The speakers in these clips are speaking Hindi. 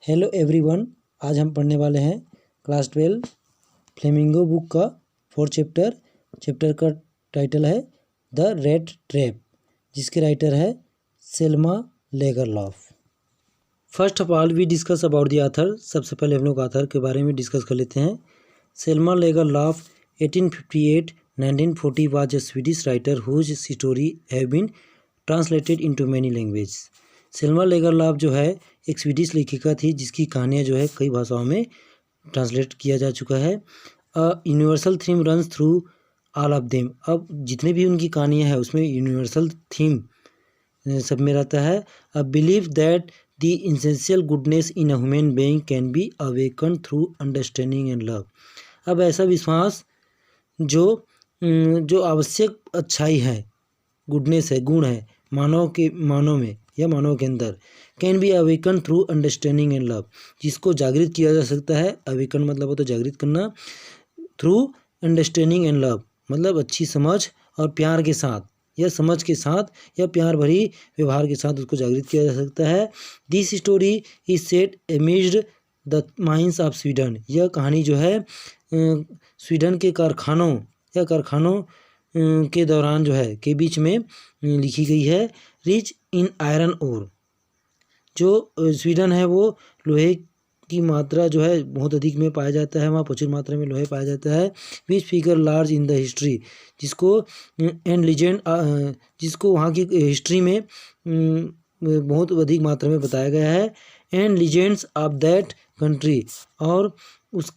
हेलो एवरीवन, आज हम पढ़ने वाले हैं क्लास 12 फ्लेमिंगो बुक का 4th चैप्टर का टाइटल है द रेड ट्रैप, जिसके राइटर है Selma Lagerlof. First of all we discuss about the author. सबसे पहले हम लोग ऑथर के बारे में डिस्कस कर लेते हैं। Selma Lagerlof 1858-1940 was a Swedish writer whose story have been translated into many language. Selma Lagerlof जो है एक स्वीडिश लेखिका थी जिसकी कहानियाँ जो है कई भाषाओं में ट्रांसलेट किया जा चुका है। Universal theme runs through all of them. अब जितने भी उनकी कहानियाँ हैं उसमें यूनिवर्सल थीम सब में रहता है। A believe that the essential goodness in a human being can be awaken through understanding and love. अब ऐसा विश्वास जो आवश्यक अच्छाई है, गुडनेस है, गुण है मानव में या मानव के अंदर, can be awaken through understanding and love, जिसको जागृत किया जा सकता है। अवेकन मतलब होता है जागृत करना, थ्रू अंडरस्टैंडिंग एंड लव मतलब अच्छी समझ और प्यार के साथ या समझ के साथ या प्यार भरी व्यवहार के साथ उसको जागृत किया जा सकता है। This story is set amidst the mines of Sweden. यह कहानी जो है स्वीडन के कारखानों के दौरान जो है के बीच में लिखी गई है। रिच इन आयरन ओर, जो स्वीडन है वो लोहे की मात्रा जो है बहुत अधिक में पाया जाता है, वहाँ प्रचुर मात्रा में लोहे पाया जाता है। Which figure large in the history, जिसको एंड लीजेंड जिसको वहाँ की हिस्ट्री में बहुत अधिक मात्रा में बताया गया है। And legends of that country, और उस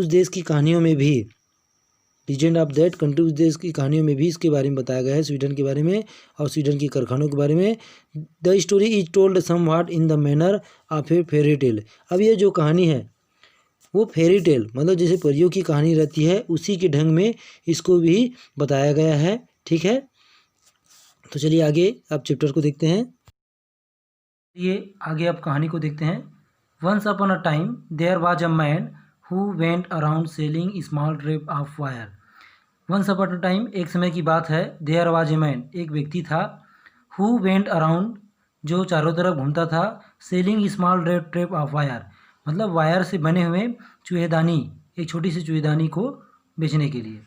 देश की कहानियों में भी, लीजेंड ऑफ दैट कंट्री, उस देश की कहानियों में भी इसके बारे में बताया गया है, स्वीडन के बारे में और स्वीडन की कारखानों के बारे में। The story is told somewhat in the manner of A fairy tale. अब ये जो कहानी है वो फेरी टेल मतलब जैसे परियों की कहानी रहती है उसी के ढंग में इसको भी बताया गया है। ठीक है, तो चलिए आगे आप चैप्टर को देखते हैं। ये आगे आप कहानी को देखते हैं। Once upon a time there was a man who went around selling small trap of wire. Once upon a time, एक समय की बात है, देयर वाज ए मैन, एक व्यक्ति था, हु वेंट अराउंड, जो चारों तरफ घूमता था, selling small trap of wire मतलब वायर से बने हुए चूहेदानी, एक छोटी सी चूहेदानी को बेचने के लिए।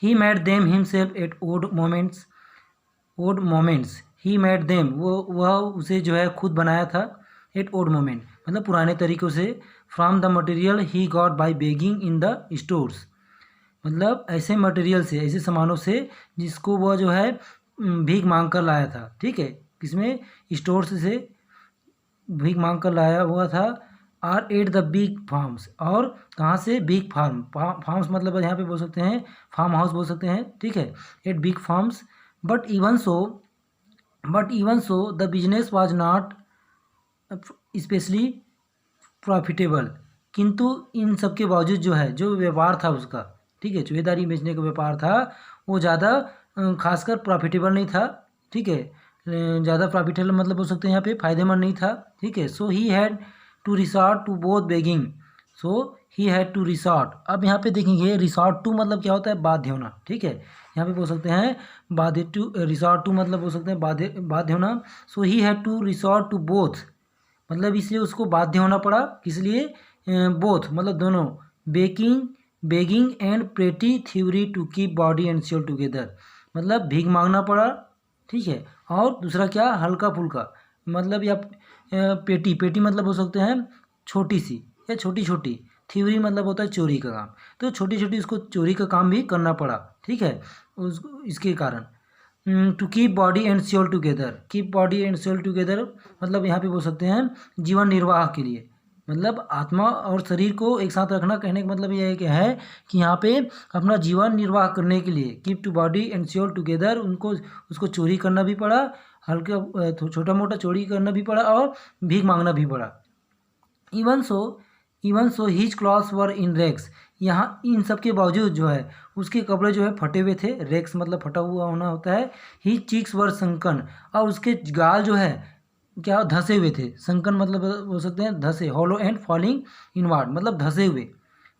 He made them himself at odd moments. He made them, वह उसे जो है खुद बनाया था, एट ओड मोमेंट मतलब पुराने तरीक़ों से, from the material he got by begging in the stores मतलब ऐसे मटेरियल से, ऐसे सामानों से जिसको वह जो है भीख मांग कर लाया था। ठीक है, किसमें, स्टोर्स से भीख मांग कर लाया हुआ था। Or at the big farms, और कहाँ से, बिग फार्म्स मतलब यहाँ पे बोल सकते हैं फार्म हाउस बोल सकते हैं। ठीक है, at big farms, but even so the business was not specially profitable. किंतु इन सब के बावजूद जो है, जो व्यापार था उसका, ठीक है, चूहेदारी बेचने का व्यापार था, वो ज़्यादा खासकर प्रॉफिटेबल नहीं था। ठीक है, ज़्यादा प्रॉफिटेबल मतलब बोल सकते हैं यहाँ पे फ़ायदेमंद नहीं था। ठीक है, so he had to resort to both begging, अब यहाँ पे देखेंगे रिसॉर्ट टू मतलब क्या होता है, बाध्य होना। ठीक है, यहाँ पे बोल सकते हैं बाध्य टू, रिसॉर्ट टू मतलब बोल सकते हैं बाध्य होना। So he had to resort to both मतलब इसलिए उसको बाध्य होना पड़ा, किस लिए, बोथ मतलब दोनों, begging and petty thievery to keep body and soul together मतलब भीख मांगना पड़ा। ठीक है, और दूसरा क्या, हल्का फुल्का मतलब या पेटी मतलब हो सकते हैं छोटी सी या छोटी, थ्योरी मतलब होता है चोरी का काम, तो छोटी उसको चोरी का काम भी करना पड़ा। ठीक है, इसके कारण to keep body and soul together मतलब यहाँ पे बोल सकते हैं जीवन निर्वाह के लिए, मतलब आत्मा और शरीर को एक साथ रखना। कहने का मतलब यह है कि यहाँ पे अपना जीवन निर्वाह करने के लिए keep to body and soul together उसको चोरी करना भी पड़ा, हल्का छोटा मोटा चोरी करना भी पड़ा और भीख मांगना भी पड़ा। इवन सो हिज क्लॉथ्स वर इन रैक्स, यहाँ इन सब के बावजूद जो है उसके कपड़े जो है फटे हुए थे, रैक्स मतलब फटा हुआ होना होता है। ही चीक्स वर संकन, और उसके गाल जो है क्या, धसे हुए थे। संकन मतलब बोल सकते हैं धसे, हॉलो एंड फॉलिंग इनवार्ड मतलब धसे हुए,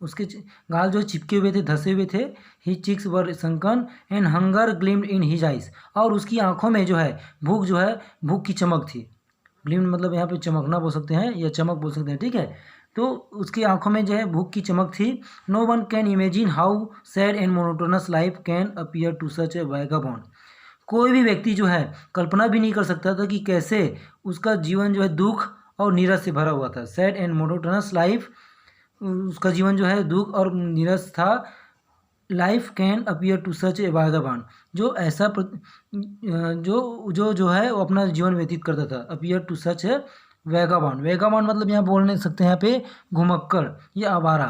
उसके गाल जो चिपके हुए थे, धसे हुए थे। He cheeks were sunken and hunger gleamed in his eyes, और उसकी आंखों में जो है भूख की चमक थी। ग्लिम्ड मतलब यहाँ पे चमकना बोल सकते हैं या चमक बोल सकते हैं, ठीक है। तो उसकी आंखों में जो है भूख की चमक थी। No one can imagine how sad and monotonous life can appear to such a vagabond. कोई भी व्यक्ति जो है कल्पना भी नहीं कर सकता था कि कैसे उसका जीवन जो है दुख और नीरस से भरा हुआ था। सैड एंड मोनोटोनस लाइफ, उसका जीवन जो है दुख और नीरस था। Life can appear to such a vagabond, जो ऐसा जो है वो अपना जीवन व्यतीत करता था। अपीयर टू सच ए वैगाबान, वैगाबान मतलब यहाँ बोल नहीं सकते हैं यहाँ पे घुमक्कड़ या आवारा।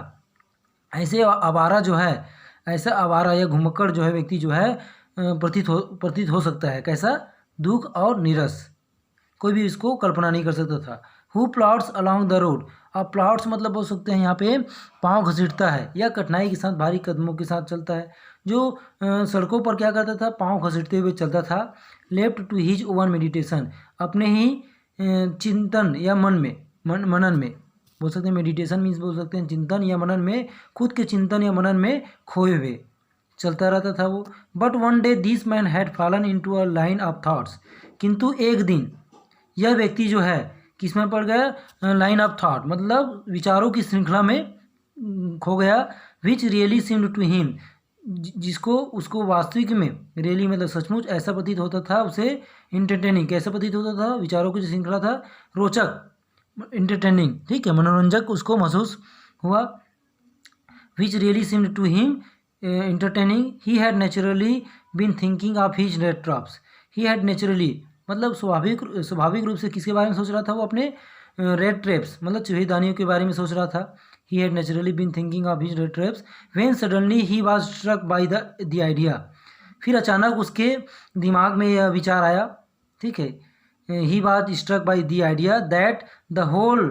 ऐसे आवारा जो है, ऐसा आवारा या घुमक्कड़ जो है व्यक्ति जो है प्रतीत हो सकता है। कैसा? दुख और नीरस, कोई भी इसको कल्पना नहीं कर सकता था। Who plots along the road, अब प्लॉट्स मतलब बोल सकते हैं यहाँ पे पाँव घसीटता है या कठिनाई के साथ भारी कदमों के साथ चलता है। जो सड़कों पर क्या करता था? पाँव घसीटते हुए चलता था। Left to his own meditations, अपने ही चिंतन या मनन में बोल सकते हैं। मेडिटेशन मीन्स बोल सकते हैं चिंतन या मनन में, खुद के चिंतन या मनन में खोए हुए चलता रहता था वो। But one day this man had fallen into a line of thoughts, किंतु एक दिन यह व्यक्ति जो है किस में पड़ गया? लाइन ऑफ थॉट मतलब विचारों की श्रृंखला में खो गया। Which really seemed to him, जिसको उसको वास्तविक में रियली मतलब सचमुच ऐसा प्रतीत होता था उसे। इंटरटेनिंग, कैसा प्रतीत होता था? विचारों की जो श्रृंखला था रोचक, इंटरटेनिंग, ठीक है, मनोरंजक उसको महसूस हुआ। Which really seemed to him entertaining. He had naturally been thinking of his red traps. He had naturally मतलब स्वाभाविक रूप से किसके बारे में सोच रहा था वो? अपने रेड ट्रैप्स मतलब चूहेदानियों के बारे में सोच रहा था। He had naturally been thinking of his red traps when suddenly he was struck by the idea. फिर अचानक उसके दिमाग में यह विचार आया, ठीक है। He was struck by the idea that the whole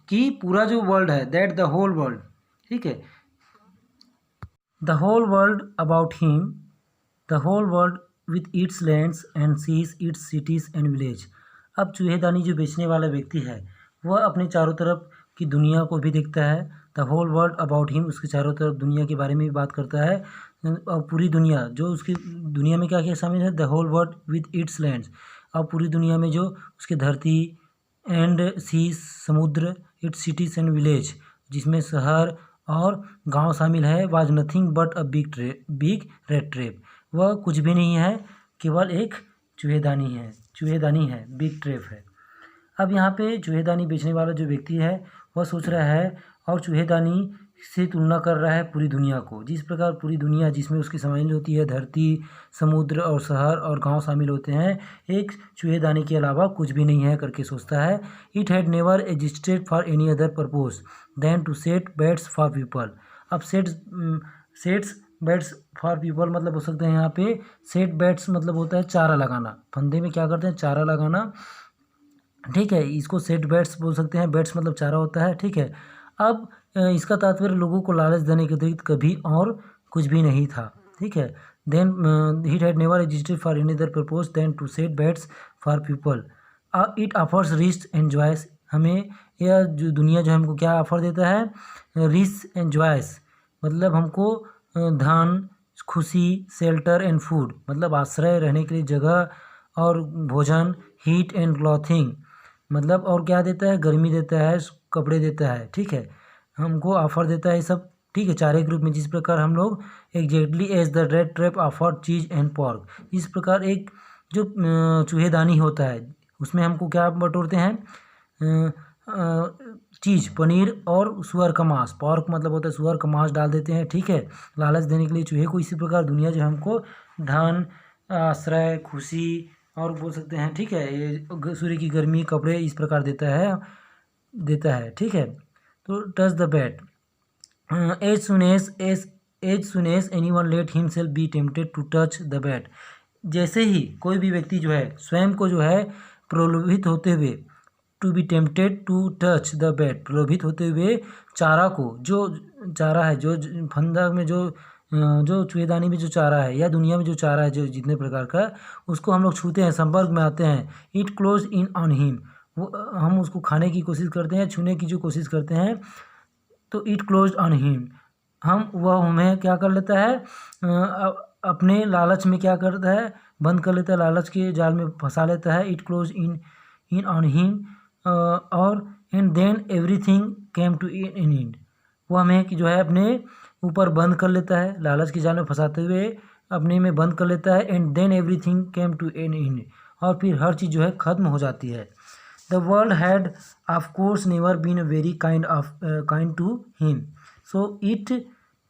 कि पूरा जो वर्ल्ड है, that the whole world, ठीक है, the whole world about him, the whole world with its lands and seas, its cities and village. अब चूहेदानी जो बेचने वाला व्यक्ति है वह अपने चारों तरफ की दुनिया को भी देखता है। The whole world about him, उसके चारों तरफ दुनिया के बारे में भी बात करता है। और पूरी दुनिया जो उसकी दुनिया में क्या क्या शामिल है? The whole world with its lands, और पूरी दुनिया में जो उसकी धरती, एंड सीज समुद्र, इट्स सिटीज एंड विलेज जिसमें शहर और गांव शामिल है। Was nothing but a big rat trap, वह कुछ भी नहीं है, केवल एक चूहेदानी है, बिग ट्रैप है। अब यहाँ पे चूहेदानी बेचने वाला जो व्यक्ति है वह सोच रहा है और चूहेदानी से तुलना कर रहा है पूरी दुनिया को। जिस प्रकार पूरी दुनिया जिसमें उसकी शामिल होती है धरती, समुद्र और शहर और गांव शामिल होते हैं, एक चूहेदानी के अलावा कुछ भी नहीं है करके सोचता है। It had never existed for any other purpose than to set baits for people. अब सेट्स बेड्स फॉर पीपल मतलब हो सकते हैं यहाँ पे सेट बेड्स मतलब होता है चारा लगाना। फंदे में क्या करते हैं? चारा लगाना, ठीक है, इसको सेट बेड्स बोल सकते हैं। बेड्स मतलब चारा होता है, ठीक है। अब इसका तात्पर्य लोगों को लालच देने के अतिरिक्त कभी और कुछ भी नहीं था, ठीक है। Then he had never existed for any other purpose than to set baits for people. It offers rich and joys, हमें यह जो दुनिया जो हमको क्या ऑफर देता है? रिच एंड जॉयस मतलब हमको धन, खुशी, शेल्टर एंड फूड मतलब आश्रय, रहने के लिए जगह और भोजन, हीट एंड क्लॉथिंग मतलब और क्या देता है? गर्मी देता है, कपड़े देता है, ठीक है, हमको ऑफर देता है सब, ठीक है, चारे ग्रुप में। जिस प्रकार हम लोग exactly as the red trap offer cheese and pork, इस प्रकार एक जो चूहेदानी होता है उसमें हमको क्या बटोरते हैं? चीज़, पनीर और सुअर का मांस, पॉर्क मतलब होता है सुअर का मांस डाल देते हैं, ठीक है, लालच देने के लिए चूहे को। इसी प्रकार दुनिया जो हमको धन, आश्रय, खुशी और बोल सकते हैं, ठीक है, ये सूर्य की गर्मी, कपड़े इस प्रकार देता है, ठीक है। तो touch the bait as soon as anyone let himself be tempted to touch the bait, जैसे ही कोई भी व्यक्ति जो है स्वयं को जो है प्रलोभित होते हुए, to be tempted to touch the bait, प्रलोभित होते हुए चारा को, जो चारा है, जो फंदा में जो चूहेदानी में जो चारा है या दुनिया में जो चारा है, जो जितने प्रकार का, उसको हम लोग छूते हैं, संपर्क में आते हैं। It close in on him, वो हम उसको खाने की कोशिश करते हैं, छूने की जो कोशिश करते हैं, तो इट क्लोज ऑन हिम, वह हमें क्या कर लेता है? अपने लालच में क्या करता है? बंद कर लेता है, लालच के जाल में फंसा लेता है। It close in on him और and then everything came to in end. वो हमें कि जो है अपने ऊपर बंद कर लेता है, लालच के जाल में फंसाते हुए अपने में बंद कर लेता है। And then everything came to an end, और फिर हर चीज़ जो है ख़त्म हो जाती है। The world had of course never been very kind to him, so it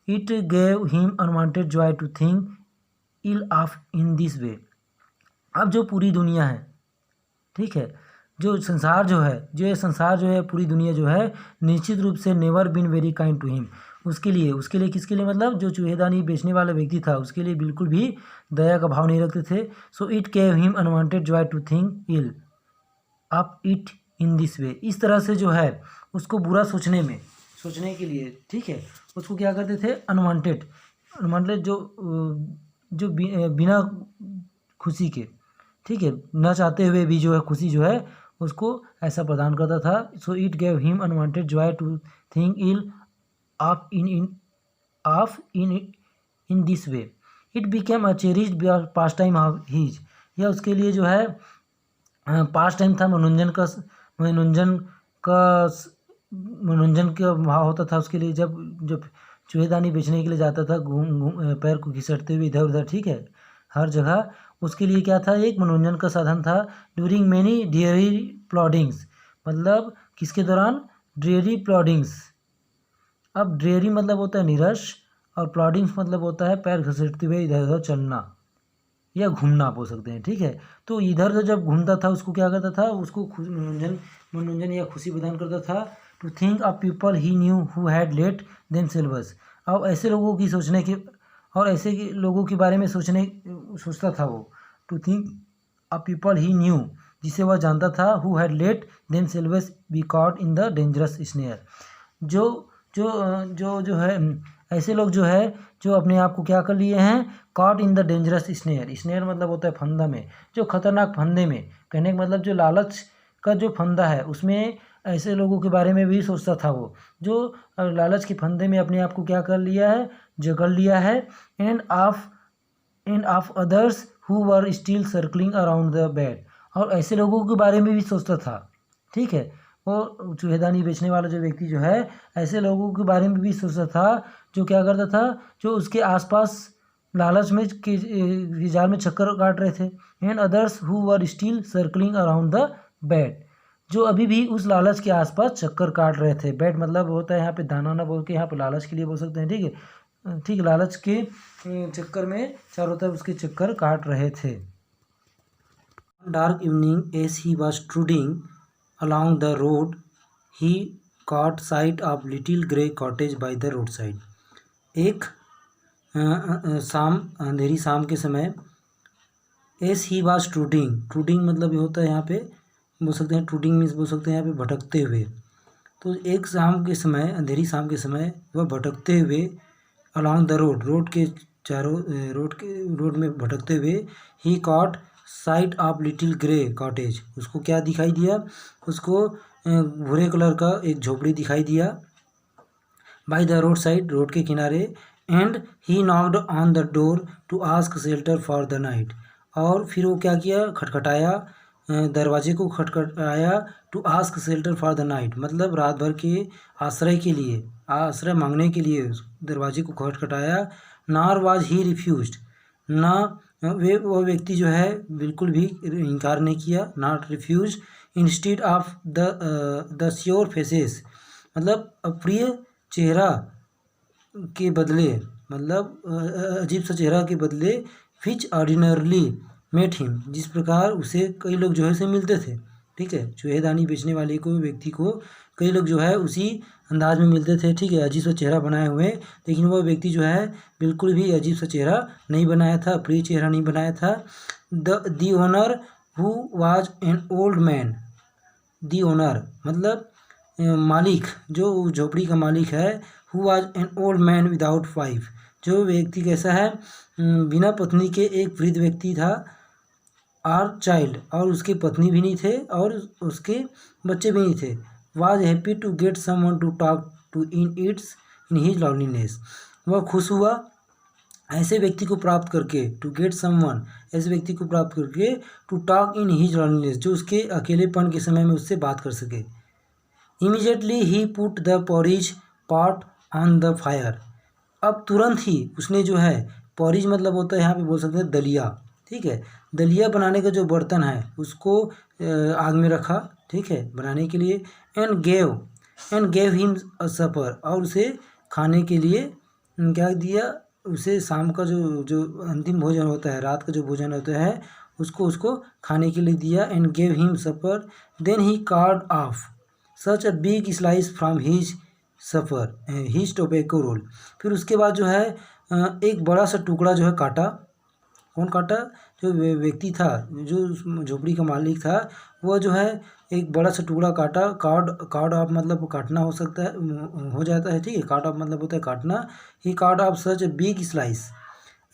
gave him unwanted joy to think ill of in this way. अब जो पूरी दुनिया है, ठीक है, जो संसार जो है, जो ये संसार जो है, पूरी दुनिया जो है, निश्चित रूप से never been very kind to him, उसके लिए किसके लिए, मतलब जो चूहेदानी बेचने वाला व्यक्ति था उसके लिए बिल्कुल भी दया का भाव नहीं रखते थे। So it gave him unwanted joy to think ill of it in this way. इस तरह से जो है उसको बुरा सोचने के लिए, ठीक है, उसको क्या करते थे, अनवांटेड जो बिना खुशी के, ठीक है, न चाहते हुए भी जो है खुशी जो है उसको ऐसा प्रदान करता था। So it gave him unwanted joy to think ill of in this way. It became a cherished pastime of his. यह उसके लिए जो है पास टाइम था, मनोरंजन का भाव होता था उसके लिए। जब चूहेदानी बेचने के लिए जाता था, घूम पैर को घिसटते हुए इधर उधर, ठीक है, हर जगह, उसके लिए क्या था, एक मनोरंजन का साधन था। ड्यूरिंग मैनी ड्रेरी प्लॉडिंग्स, मतलब किसके दौरान, ड्रेरी प्लॉडिंग्स। अब ड्रेरी मतलब होता है नीरस, और प्लॉडिंग्स मतलब होता है पैर घसीटते हुए इधर उधर चलना या घूमना बोल सकते हैं, ठीक है। तो इधर उधर जब घूमता था उसको क्या करता था, उसको मनोरंजन या खुशी प्रदान करता था। To think of people he knew who had let themselves. अब ऐसे लोगों की सोचने की, और ऐसे लोगों के बारे में सोचता था वो। To think of people he knew, जिसे वह जानता था, who had let themselves be caught in the dangerous snare. जो जो जो जो है ऐसे लोग जो है जो अपने आप को क्या कर लिए हैं, cot in the dangerous snare. Snare मतलब होता है फंदा में, जो खतरनाक फंदे में, कहने का मतलब जो लालच का जो फंदा है उसमें ऐसे लोगों के बारे में भी सोचता था वो, जो लालच के फंदे में अपने आप को क्या कर लिया है, जकड़ लिया है। End of others who were still circling around the bed, और ऐसे लोगों के बारे में भी सोचता था, ठीक है। वो चूहेदानी बेचने वाला जो व्यक्ति जो है ऐसे लोगों के बारे में भी सोचता था, जो क्या करता था, जो उसके आसपास लालच में के जाल में चक्कर काट रहे थे। And others who were still circling around the bed, जो अभी भी उस लालच के आसपास चक्कर काट रहे थे। बेड मतलब होता है यहाँ पे दाना ना बोल के, यहाँ पे लालच के लिए बोल सकते हैं, ठीक है, ठीक, लालच के चक्कर में चारों तरफ उसके चक्कर काट रहे थे। Dark evening as he was trudging along the road, he caught sight of little grey cottage by the roadside. एक अंधेरी शाम के समय, एस ही वाज ट्रूडिंग मतलब ये होता है यहाँ पे बोल सकते हैं, ट्रूडिंग मीन्स बोल सकते हैं यहाँ पे भटकते हुए। तो एक शाम के समय, अंधेरी शाम के समय वह भटकते हुए, अलॉन्ग द रोड के चारों रोड में भटकते हुए, he caught sight of little grey cottage, उसको क्या दिखाई दिया, उसको भूरे कलर का एक झोपड़ी दिखाई दिया। By the road side, road के किनारे। And he knocked on the door to ask shelter for the night, और फिर वो क्या किया, खटखटाया, दरवाजे को खटखटाया। To ask shelter for the night मतलब रात भर के आश्रय मांगने के लिए दरवाजे को खटखटाया। नार वाज ही रिफ्यूज्ड, ना वह व्यक्ति जो है बिल्कुल भी इनकार नहीं किया, not refuse. Instead of the sour faces मतलब अप्रिय चेहरा के बदले, मतलब अजीब सा चेहरा के बदले, विच ऑर्डिनरली मेट हिम, जिस प्रकार उसे कई लोग जो है उसे मिलते थे, ठीक है। चूहेदानी बेचने वाले को, व्यक्ति को कई लोग जो है उसी अंदाज में मिलते थे, ठीक है, अजीब सा चेहरा बनाए हुए। लेकिन वह व्यक्ति जो है बिल्कुल भी अजीब सा चेहरा नहीं बनाया था, प्रिय चेहरा नहीं बनाया था। The owner who was an old man, the owner मतलब मालिक, जो झोपड़ी का मालिक है। Who was an old man without wife, जो व्यक्ति कैसा है, बिना पत्नी के एक वृद्ध व्यक्ति था। आर चाइल्ड, और उसके पत्नी भी नहीं थे और उसके बच्चे भी नहीं थे। Was happy to get someone to talk to in his loneliness, वह खुश हुआ ऐसे व्यक्ति को प्राप्त करके, टू गेट समवन, ऐसे व्यक्ति को प्राप्त करके, to talk in his loneliness, जो उसके अकेलेपन के समय में उससे बात कर सके। Immediately he put the porridge pot on the fire, अब तुरंत ही उसने जो है, पॉरिज मतलब होता है यहाँ पे बोल सकते हैं दलिया, ठीक है, दलिया बनाने का जो बर्तन है उसको आग में रखा, ठीक है, बनाने के लिए। एंड गेव हिम अ सपर, और उसे खाने के लिए क्या दिया, उसे शाम का जो जो अंतिम भोजन होता है, रात का जो भोजन होता है, उसको खाने के लिए दिया। And gave him supper, then he cut off such a big slice from his supper his tobacco roll, फिर उसके बाद जो है एक बड़ा सा टुकड़ा जो है काटा। कौन काटा? जो व्यक्ति था, जो उस झोपड़ी का मालिक था, वह जो है एक बड़ा सा टुकड़ा काटा। कार्ड ऑफ मतलब काटना हो सकता है, हो जाता है, ठीक है, कार्ड ऑफ मतलब होता है काटना। He cut off such a big slice,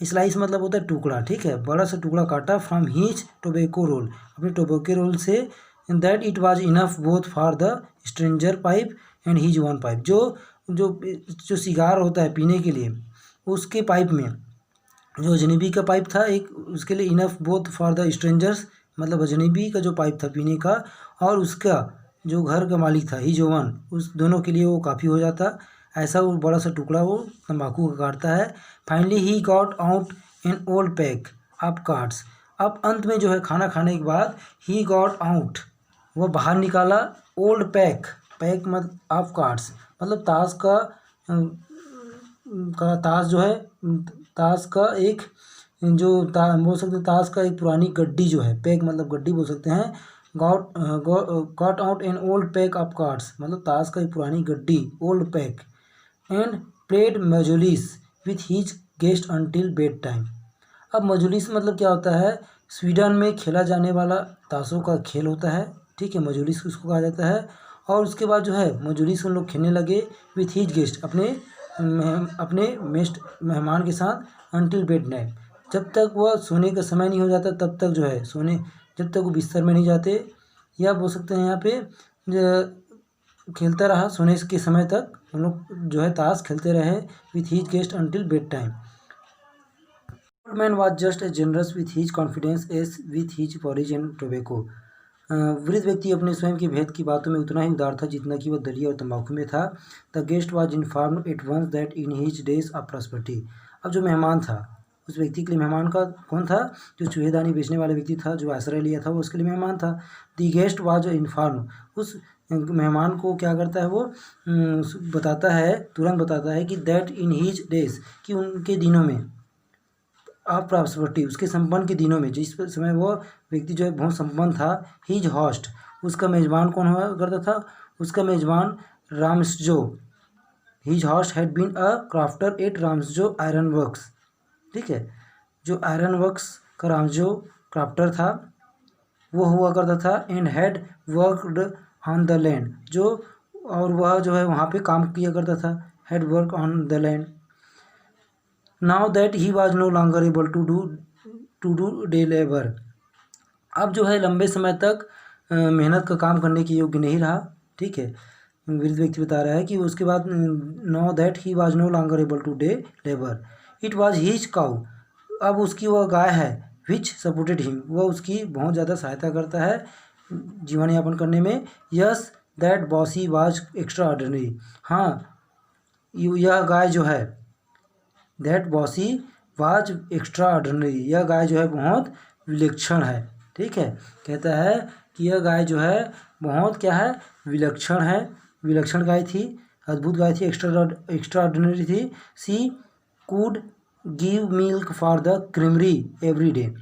slice मतलब होता है टुकड़ा, ठीक है, बड़ा सा टुकड़ा काटा। फ्रॉम हीज टोबैको रोल, अपने टोबैको रोल से। That it was enough both for the stranger pipe and his own pipe, जो जो जो सिगार होता है पीने के लिए, उसके पाइप में जो अजनबी का पाइप था एक, उसके लिए enough both for the strangers, मतलब अजनबी का जो पाइप था पीने का, और उसका जो घर का मालिक था हीज वन, उस दोनों के लिए वो काफ़ी हो जाता। ऐसा वो बड़ा सा टुकड़ा वो तंबाकू का काटता है। Finally he got out an old pack of cards, अब अंत में जो है खाना खाने के बाद ही गॉट आउट, वह बाहर निकाला ओल्ड पैक मत ऑफ कार्ड्स, मतलब ताश का ताश जो है, ताश का एक जो बोल सकते हैं, ताश का एक पुरानी गड्डी जो है, पैक मतलब गड्डी बोल सकते हैं। Got out an old pack of cards, मतलब ताश का एक पुरानी गड्डी, old pack. And played mjolis with his guest until bed time, अब मजोलिस मतलब क्या होता है? स्वीडन में खेला जाने वाला ताशों का खेल होता है, ठीक है, मजोलिस उसको कहा जाता है। और उसके बाद जो है मजोलिस उन लोग खेलने लगे विथ हीज गेस्ट, अपने मेहमान के साथ, अनटिल बेड नाइट, जब तक वह सोने का समय नहीं हो जाता तब तक जो है जब तक वो बिस्तर में नहीं जाते, या बोल सकते हैं यहाँ पे खेलता रहा सोने के समय तक, हम लोग जो है ताश खेलते रहे with his guest until bed time. Old man was just as generous with his confidence as with his porridge and tobacco, वृद्ध व्यक्ति अपने स्वयं के भेद की बातों में उतना ही उदार था जितना कि वह दलिया और तंबाकू में था। The guest was informed at once that in his days of prosperity, अब जो मेहमान था, उस व्यक्ति के लिए मेहमान का कौन था? जो चूहेदानी बेचने वाला व्यक्ति था, जो आश्रय लिया था, वो उसके लिए मेहमान था। द गेस्ट वॉज इन्फॉर्म, उस मेहमान को क्या करता है वो बताता है, तुरंत बताता है कि दैट इन हीज डेज, कि उनके दिनों में, ऑफ प्रॉस्पेरिटी, उसके संपन्न के दिनों में, जिस समय वो व्यक्ति जो है बहुत संपन्न था, हीज हॉस्ट, उसका मेजबान कौन हुआ करता था? उसका मेजबान Ramsjo, his host had been a crofter at Ramsjo ironworks, ठीक है, जो आयरन वर्क्स का राम्सजो क्राफ्टर था वो हुआ करता था। And had worked on the land, जो और वह जो है वहाँ पे काम किया करता था, had work on the land. Now that he was no longer able to do day labour, अब जो है लंबे समय तक मेहनत का काम करने के योग्य नहीं रहा, ठीक है, वृद्ध व्यक्ति बता रहा है कि उसके बाद now that he was no longer able to day labour, it was his cow, अब उसकी वह गाय है, विच सपोर्टेड हिम, वह उसकी बहुत ज़्यादा सहायता करता है जीवन यापन करने में। Yes that bossy was extra ordinary, हाँ यह गाय जो है, that bossy was extra ordinary, यह गाय जो है बहुत विलक्षण है, ठीक है, कहता है कि यह गाय जो है बहुत क्या है? विलक्षण है, विलक्षण गाय थी, अद्भुत गाय थी, एक्स्ट्रा ऑर्डिनरी थी। She could give milk for the creamery every day,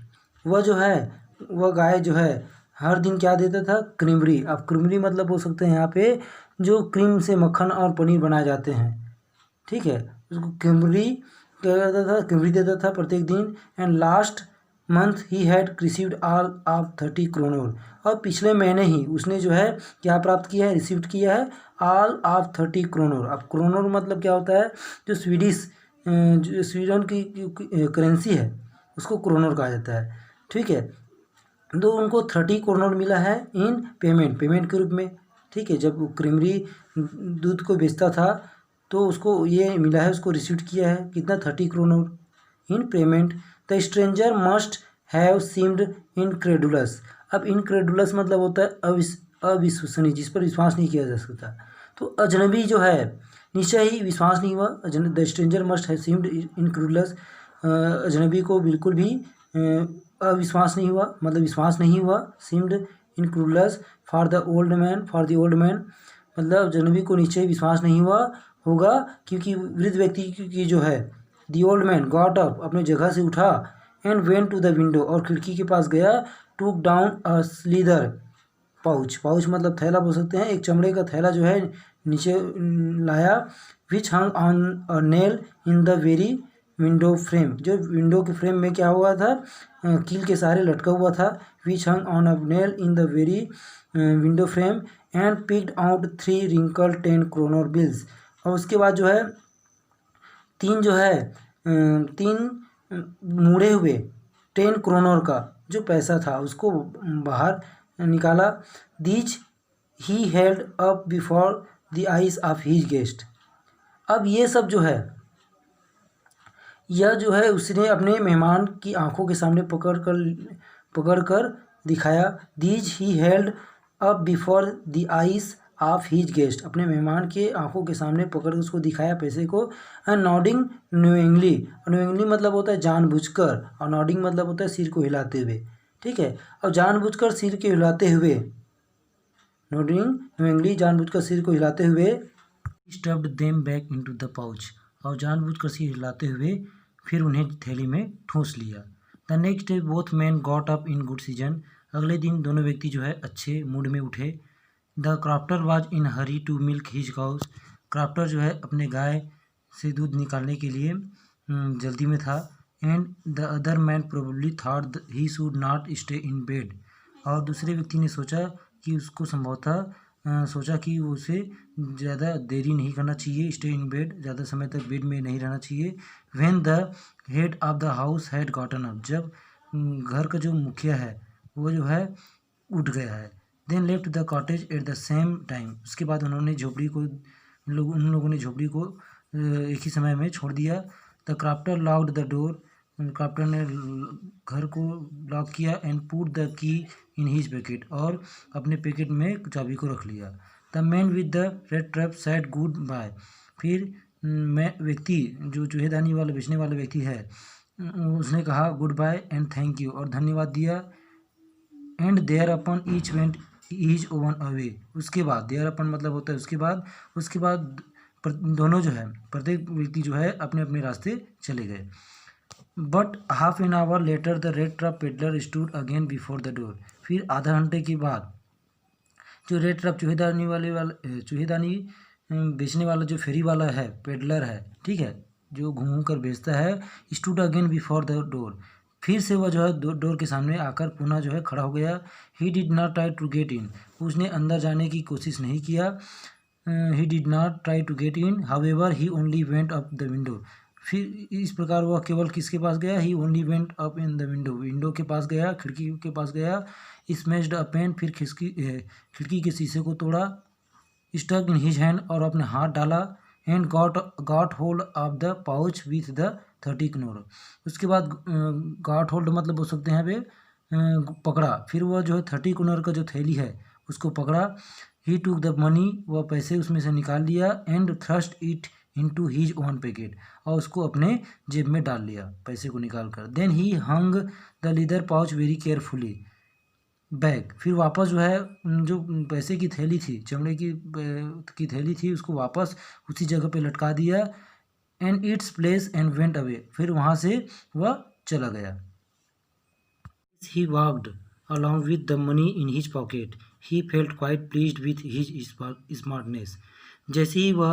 वह जो है, वह गाय जो है हर दिन क्या देता था? क्रीमरी, अब क्रीमरी मतलब बोल सकते हैं यहाँ पे जो क्रीम से मक्खन और पनीर बनाए जाते हैं, ठीक है, उसको क्रीमरी क्या करता था? क्रीमरी देता था प्रत्येक दिन। And last month he had received all of 30 kronor, और पिछले महीने ही उसने जो है क्या प्राप्त किया है? रिसीव्ड किया है ऑल ऑफ 30 क्रोनर। अब क्रोनर मतलब क्या होता है? जो स्वीडन की करेंसी है उसको क्रोनर कहा जाता है, ठीक है, तो उनको 30 क्रोनर मिला है इन पेमेंट के रूप में, ठीक है, जब वो क्रीमरी दूध को बेचता था तो उसको ये मिला है, उसको रिसीव किया है कितना? 30 kronor, in payment the stranger must have seemed incredulous. अब इनक्रेडुलस मतलब होता है अविश्वसनीय, जिस पर विश्वास नहीं किया जा सकता। तो अजनबी जो है निश्चय ही विश्वास नहीं हुआ। The stranger must have seemed incredulous, अजनबी को बिल्कुल भी अविश्वास नहीं हुआ, मतलब विश्वास नहीं हुआ। Seemed incredulous for the old man, मतलब अजनबी को निश्चय विश्वास नहीं हुआ होगा, क्योंकि वृद्ध व्यक्ति की जो है the old man got up, अपने जगह से उठा, and went to the window, और खिड़की के पास गया, टूक डाउन अ स्लीदर पाउच मतलब थैला बोल सकते हैं, एक चमड़े का थैला जो है नीचे लाया, which hung on a nail in the very window frame, जो विंडो के फ्रेम में क्या हुआ था, कील के सहारे लटका हुआ था। Which hung on a nail in the very window frame and picked out 3 wrinkle 10 kroner bills. और उसके बाद जो है तीन मुड़े हुए 10 क्रोनर का जो पैसा था उसको बाहर निकाला। These he held up before the eyes of his guest. अब ये सब जो है उसने अपने मेहमान की आंखों के सामने पकड़ कर दिखाया। These he held up before the eyes of his guest, अपने मेहमान के आंखों के सामने पकड़ कर उसको दिखाया पैसे को। एंड नॉडिंग न्यूइंगली मतलब होता है जानबूझकर, और नॉडिंग मतलब होता है सिर को हिलाते हुए। ठीक है, अब जानबूझकर सिर के हिलाते हुए, नॉडिंग न्यूइंगली जानबूझकर सिर को हिलाते हुए, stuffed them back into the pouch, और जानबूझकर सिर हिलाते हुए फिर उन्हें थैली में ठूंस लिया। The next day both man got up in good season, अगले दिन दोनों व्यक्ति जो है अच्छे मूड में उठे। The crofter was in hurry to milk his cows, crofter जो है अपने गाय से दूध निकालने के लिए जल्दी में था। And the other man probably thought he should not stay in bed, और दूसरे व्यक्ति ने सोचा कि उसको संभवतः सोचा कि उसे ज़्यादा देरी नहीं करना चाहिए, स्टे इन बेड, ज़्यादा समय तक बेड में नहीं रहना चाहिए। When the head of the house had gotten up, जब घर का जो मुखिया है वो जो है उठ गया है। Then left the cottage at the same time, उसके बाद उन लोगों ने झोपड़ी को एक ही समय में छोड़ दिया। The crafter locked the door, crafter ने घर को लॉक किया। And put the key in his packet, और अपने पैकेट में चाबी को रख लिया। The man with the red trap said good bye, फिर व्यक्ति जो चूहेदानी वाला बेचने वाला व्यक्ति है उसने कहा good bye and thank you, और धन्यवाद दिया। And thereupon each went his own away, उसके बाद देयर अपन मतलब होता है उसके बाद दोनों जो है प्रत्येक व्यक्ति जो है अपने अपने रास्ते चले गए। But half an hour later the rat trap peddler stood again before the door, फिर आधा घंटे के बाद जो रेड ट्रप चूहेदानी बेचने वाला जो फेरी वाला है, पेडलर है, ठीक है, जो घूम कर बेचता है, stood again before the door, फिर से वह जो है डोर के सामने आकर पुनः जो है खड़ा हो गया। He did not try to get in, उसने अंदर जाने की कोशिश नहीं किया। He did not try to get in however he only went up the window, फिर इस प्रकार वह केवल किसके पास गया, he only went up in the window के पास गया, खिड़की के पास गया। स्मैश्ड अ पेन, फिर खिड़की के शीशे को तोड़ा। स्टक इन हिज हैंड, और अपने हाथ डाला। And got hold of the pouch with the 30 kronor, उसके बाद गॉट होल्ड मतलब बोल सकते हैं वे पकड़ा, फिर वह जो है 30 क्रोनर का जो थैली है उसको पकड़ा। ही टूक द मनी, वह पैसे उसमें से निकाल लिया। And thrust it into his own packet, और उसको अपने जेब में डाल लिया पैसे को निकाल कर। Then he hung the leather pouch very carefully back, फिर वापस जो है जो पैसे की थैली थी, चमड़े की थैली थी, उसको वापस उसी जगह पे लटका दिया। And its place and went away, फिर वहाँ से वह चला गया। ही walked along with the money in his pocket. He felt quite pleased with his smartness. जैसे ही वह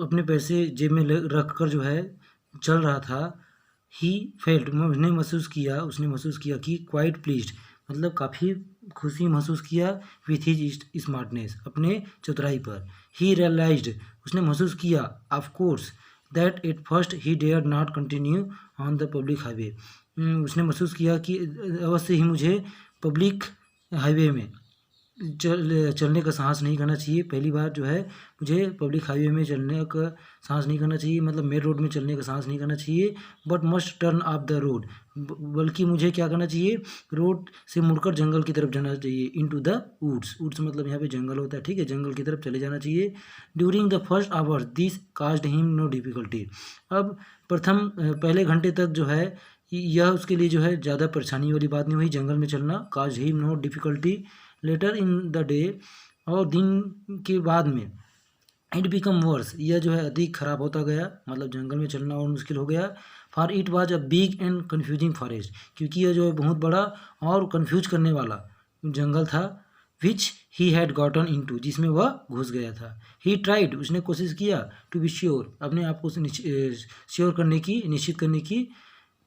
अपने पैसे जेब में रख कर जो है चल रहा था, ही फेल्ट उसने महसूस किया कि क्वाइट प्लीज्ड मतलब काफ़ी खुशी महसूस किया विथ हिज स्मार्टनेस, अपने चतुराई पर। ही रियलाइज्ड, उसने महसूस किया of course that at first he dare not continue on the public highway, उसने महसूस किया कि अवश्य ही मुझे पब्लिक हाईवे में चलने का साहस नहीं करना चाहिए। पहली बार जो है मुझे पब्लिक हाईवे में चलने का साहस नहीं करना चाहिए, मतलब मेन रोड में चलने का साहस नहीं करना चाहिए। But must turn off the road, बल्कि मुझे क्या करना चाहिए, रोड से मुड़कर जंगल की तरफ जाना चाहिए। इनटू द वुड्स, वुड्स मतलब यहाँ पे जंगल होता है, ठीक है, जंगल की तरफ चले जाना चाहिए। During the first hour this caused him no difficulty. अब पहले घंटे तक जो है यह उसके लिए जो है ज़्यादा परेशानी वाली बात नहीं हुई, जंगल में चलना। Cause him no difficulty later in the day, और दिन के बाद में इट बिकम वर्स, यह जो है अधिक खराब होता गया, मतलब जंगल में चलना और मुश्किल हो गया। For it was a big and confusing forest, क्योंकि यह जो है बहुत बड़ा और कन्फ्यूज करने वाला जंगल था। विच ही हैड गॉटन इनटू, जिसमें वह घुस गया था। ही ट्राइड, उसने कोशिश किया, टू बी श्योर, अपने आप को श्योर करने की, निश्चित करने की,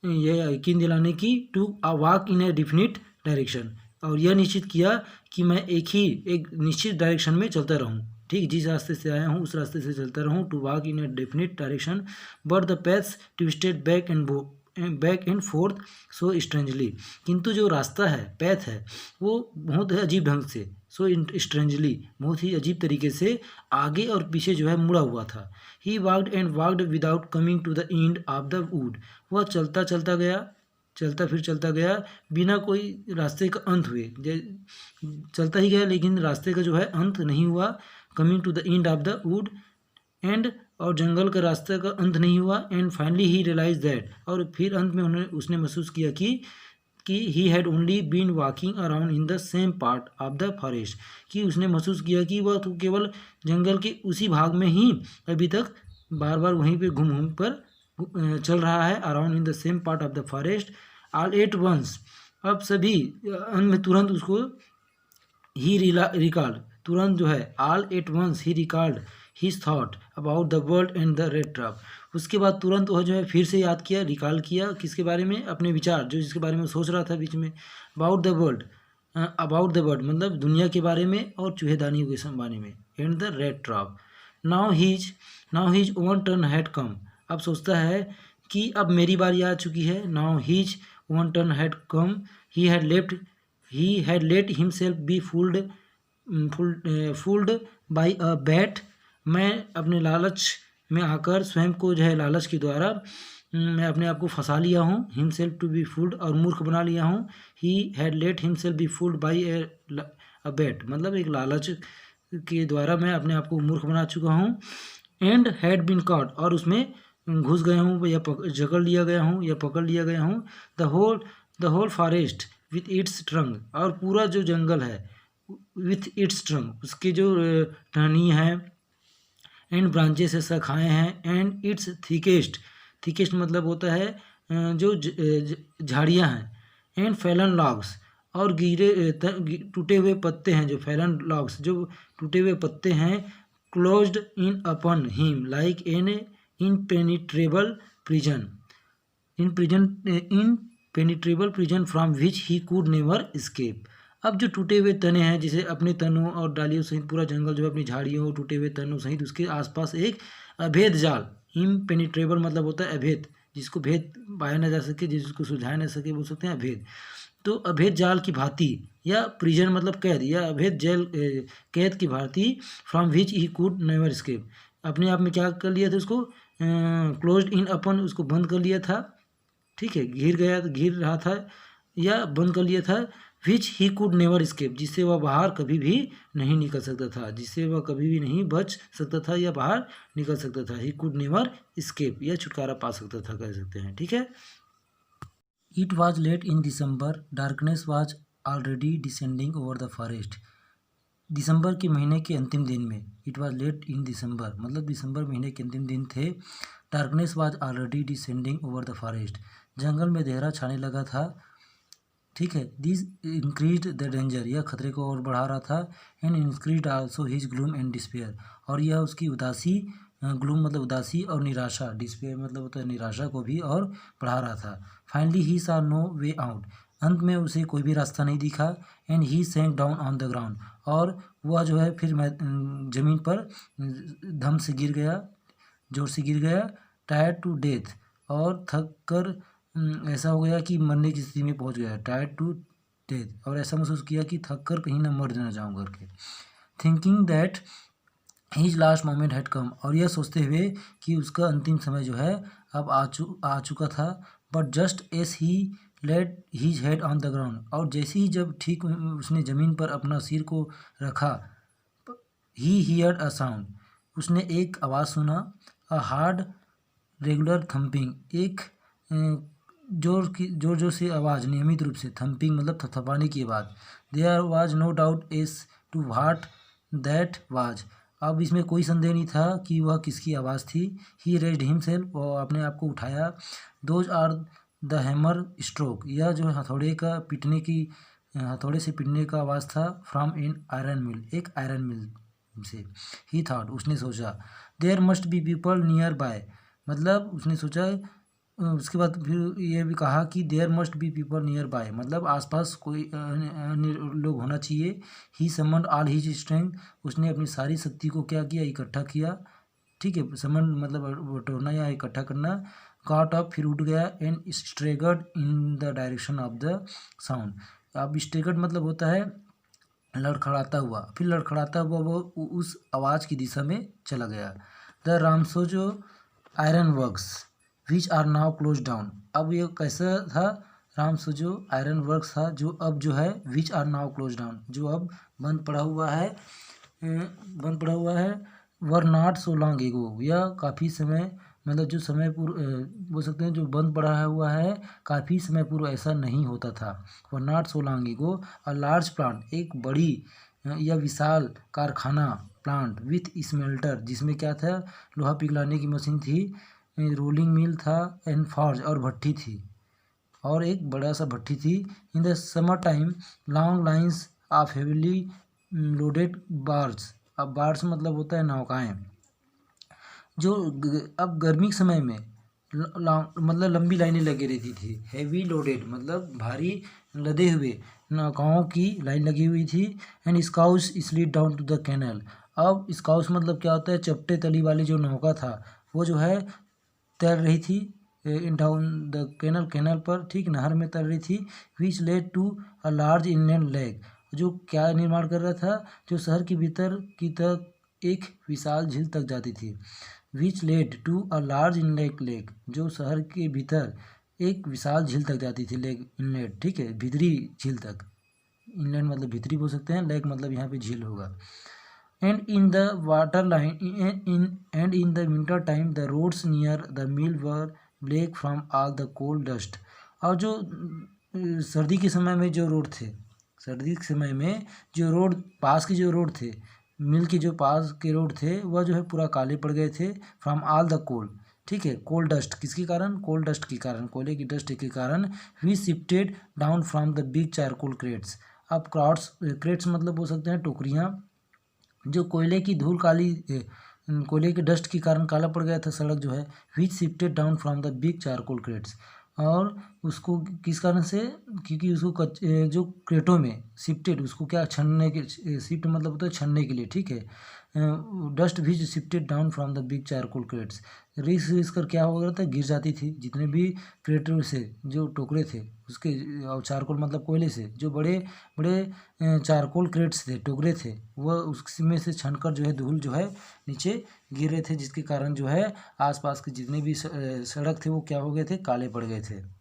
यह यकीन दिलाने की, to walk in a definite direction, और यह निश्चित किया कि मैं एक निश्चित डायरेक्शन में चलता रहूं, ठीक, जिस रास्ते से आया हूं उस रास्ते से चलता रहूं। To walk in a definite direction but the paths twisted back and forth so strangely, किंतु जो रास्ता है, पैथ है, वो बहुत अजीब ढंग से, सो स्ट्रेंजली, बहुत ही अजीब तरीके से आगे और पीछे जो है मुड़ा हुआ था। He walked and walked without coming to the end of the wood, वह चलता चलता गया, चलता गया बिना कोई रास्ते का अंत हुए, चलता ही गया लेकिन रास्ते का जो है अंत नहीं हुआ। Coming to the end of the wood and, और जंगल का रास्ते का अंत नहीं हुआ। And finally he realise that, और फिर अंत में उसने महसूस किया कि he had only been walking around in the same part of the forest, कि उसने महसूस किया कि वह तो केवल जंगल के उसी भाग में ही अभी तक बार बार वहीं पे घूम घूम पर चल रहा है। Around in the same part of the forest all at once, अब सभी अंत में तुरंत उसको ही रिकॉल्ड, तुरंत जो है all at once he recalled his thought about the world and the red trap, उसके बाद तुरंत वह जो है फिर से याद किया, रिकॉल किया, किसके बारे में, अपने विचार, जो जिसके बारे में सोच रहा था बीच में। अबाउट द वर्ल्ड मतलब दुनिया के बारे में और चूहेदानी के बारे में, and the red trap. Now his own turn had come, अब सोचता है कि अब मेरी बारी आ चुकी है। Now his own turn had come, he had let himself be fooled by a bait, मैं अपने लालच में आकर स्वयं को जो है लालच के द्वारा मैं अपने आप को फंसा लिया हूँ। हिमसेल्फ टू बी फूल्ड, और मूर्ख बना लिया हूँ। ही had let himself be fooled by a bat, मतलब एक लालच के द्वारा मैं अपने आप को मूर्ख बना चुका हूँ। एंड हैड बीन कॉट, और उसमें घुस गया हूँ या जकड़ लिया गया हूँ या पकड़ लिया गया हूँ। The whole forest with its trunk, और पूरा जो जंगल है विथ इट्स ट्रंक, उसके जो टहनी है, एंड ब्रांचेस से शाखाएँ हैं, एंड इट्स थिकेस्ट मतलब होता है जो झाड़ियाँ हैं, एंड फैलन लॉग्स, और टूटे हुए पत्ते हैं, जो फैलन लॉग्स जो टूटे हुए पत्ते हैं। Closed in upon him like an impenetrable prison, impenetrable prison from which he could never escape. अब जो टूटे हुए तने हैं, जिसे अपने तनों और डालियों सहित पूरा जंगल जो है अपनी झाड़ियों टूटे हुए तनों सहित उसके आसपास एक अभेद जाल, इनपेनिट्रेबल मतलब होता है अभेद, जिसको भेद पाया न जा सके, जिसको सुलझाया न सके, बोल सकते हैं अभेद। तो अभेद जाल की भांति, या प्रिजन मतलब कैद, या अभेद जेल कैद की भांति, from which he could never escape, अपने आप में क्या कर लिया था उसको, क्लोज्ड इन अपन, उसको बंद कर लिया था, ठीक है, घिर रहा था या बंद कर लिया था। विच ही कुड नेवर एस्केप, जिससे वह बाहर कभी भी नहीं निकल सकता था, जिससे वह कभी भी नहीं बच सकता था या बाहर निकल सकता था। ही कुड नेवर एस्केप, या छुटकारा पा सकता था, कह सकते हैं, ठीक है। It was late in December, darkness was already descending over the forest, दिसंबर के महीने के अंतिम दिन में, it was late in December मतलब दिसंबर महीने के अंतिम दिन थे। Darkness was already descending over the forest, जंगल में अंधेरा छाने लगा था, ठीक है। दिस इंक्रीज द डेंजर, यह खतरे को और बढ़ा रहा था। And increase also his gloom and despair, और यह उसकी उदासी, ग्लूम मतलब उदासी, और निराशा, डिस्पेयर मतलब होता है निराशा को भी और बढ़ा रहा था। फाइनली ही सा नो वे आउट, अंत में उसे कोई भी रास्ता नहीं दिखा। And he sank down on the ground, और वह जो है फिर जमीन पर धम से गिर गया, जोर से गिर गया। टायर्ड टू डेथ, और थक कर ऐसा हो गया कि मरने की स्थिति में पहुंच गया। टायर्ड टू डेथ, और ऐसा महसूस किया कि थक कर कहीं ना मर ना जाऊँ करके। Thinking that his last moment had come, और यह सोचते हुए कि उसका अंतिम समय जो है अब आ चुका था। But just S he late his head on the ground, और जैसे ही जब ठीक उसने ज़मीन पर अपना सिर को रखा, ही हियर्ड अ साउंड, उसने एक आवाज़ सुना। अ हार्ड रेगुलर थम्पिंग, एक जोर से आवाज़, नियमित रूप से। थम्पिंग मतलब थपथपाने की आवाज़। There was no doubt as to what that was, अब इसमें कोई संदेह नहीं था कि वह किसकी आवाज़ थी। ही रेज्ड हिमसेल्फ, वो अपने आप को उठाया। Those are the hammer stroke, यह जो हथौड़े का पीटने की, हथौड़े से पीटने का आवाज़ था। फ्रॉम इन आयरन मिल, एक आयरन मिल से। ही थॉट, उसने सोचा। There must be people nearby, मतलब उसने सोचा। उसके बाद फिर ये भी कहा कि there must be people nearby, मतलब आसपास कोई अन्य लोग होना चाहिए। He summon all his strength, उसने अपनी सारी शक्ति को क्या किया, इकट्ठा किया। ठीक है, समन मतलब बटोरना या इकट्ठा करना। गॉट अप, फिर उठ गया। And staggered in the direction of the sound, अब स्ट्रेगर्ड मतलब होता है लड़खड़ाता हुआ, फिर लड़खड़ाता हुआ वो उस आवाज़ की दिशा में चला गया। The Ramsojo iron works which are now close down, अब ये कैसा था, रामसोजो आयरन वर्क्स था जो अब जो है which are now close down, जो अब बंद पड़ा हुआ है, were not so long ago, यह काफ़ी समय, मतलब जो समय पूर्व बोल सकते हैं जो बंद पड़ा हुआ है काफ़ी समय पूर्व ऐसा नहीं होता था। Were not so long ago a large plant, एक बड़ी या विशाल कारखाना, प्लांट विथ स्मेल्टर, जिसमें क्या था, लोहा पिघलाने की मशीन थी। रोलिंग मिल था। एंड फॉर्ज, और भट्टी थी, और एक बड़ा सा भट्टी थी। In the summer time long lines of heavily loaded bars, अब बार्स मतलब होता है नौकाएं, जो अब गर्मी के समय में मतलब लंबी लाइनें लगी रहती थी। हैवी लोडेड मतलब भारी लदे हुए नौकाओं की लाइन लगी हुई थी। And scouse slid down to the canal, अब स्काउस मतलब क्या होता है, चपटे तली वाली जो नौका था वो जो है तैर रही थी in down the canal, canal पर, ठीक, नहर में तैर रही थी। Which led to a large inland lake, जो क्या निर्माण कर रहा था, जो शहर के भीतर की तक एक विशाल झील तक जाती थी। Which led to a large inlet lake, जो शहर के भीतर एक विशाल झील तक जाती थी। लेक इनलेट, ठीक है, भीतरी झील तक। इनलैंड मतलब भीतरी बोल सकते हैं, लेक मतलब यहाँ पे झील होगा। And in the water line and in the winter time the roads near the mill were black from all the coal dust, और जो सर्दी के समय में जो रोड थे, सर्दी के समय में जो रोड पास के जो रोड थे, मिल के जो पास के रोड थे वह जो है पूरा काले पड़ गए थे। फ्रॉम ऑल द कोल, ठीक है, कोल डस्ट, किसके कारण, कोल डस्ट के कारण, कोयले की डस्ट के कारण। We shifted down from the big charcoal crates, अब क्रेट्स मतलब हो सकते हैं टोकरियाँ, जो कोयले की धूल काली कोयले के डस्ट के कारण काला पड़ गया था सड़क जो है। Which shifted down from the big charcoal crates, और उसको किस कारण से, क्योंकि उसको जो क्रेटों में शिफ्टेड, उसको क्या छनने के, शिफ्ट मतलब होता है छनने के लिए, ठीक है। डस्ट भी shifted down from the big charcoal crates, रिस कर क्या हो रहा था, गिर जाती थी जितने भी क्रेटों से जो टोकरे थे उसके, और चारकोल मतलब कोयले से जो बड़े बड़े चारकोल क्रेट्स थे, टोकरे थे, वह उसमें से छनकर जो है धूल जो है नीचे गिर रहे थे, जिसके कारण जो है आसपास के जितने भी सड़क थे वो क्या हो गए थे, काले पड़ गए थे।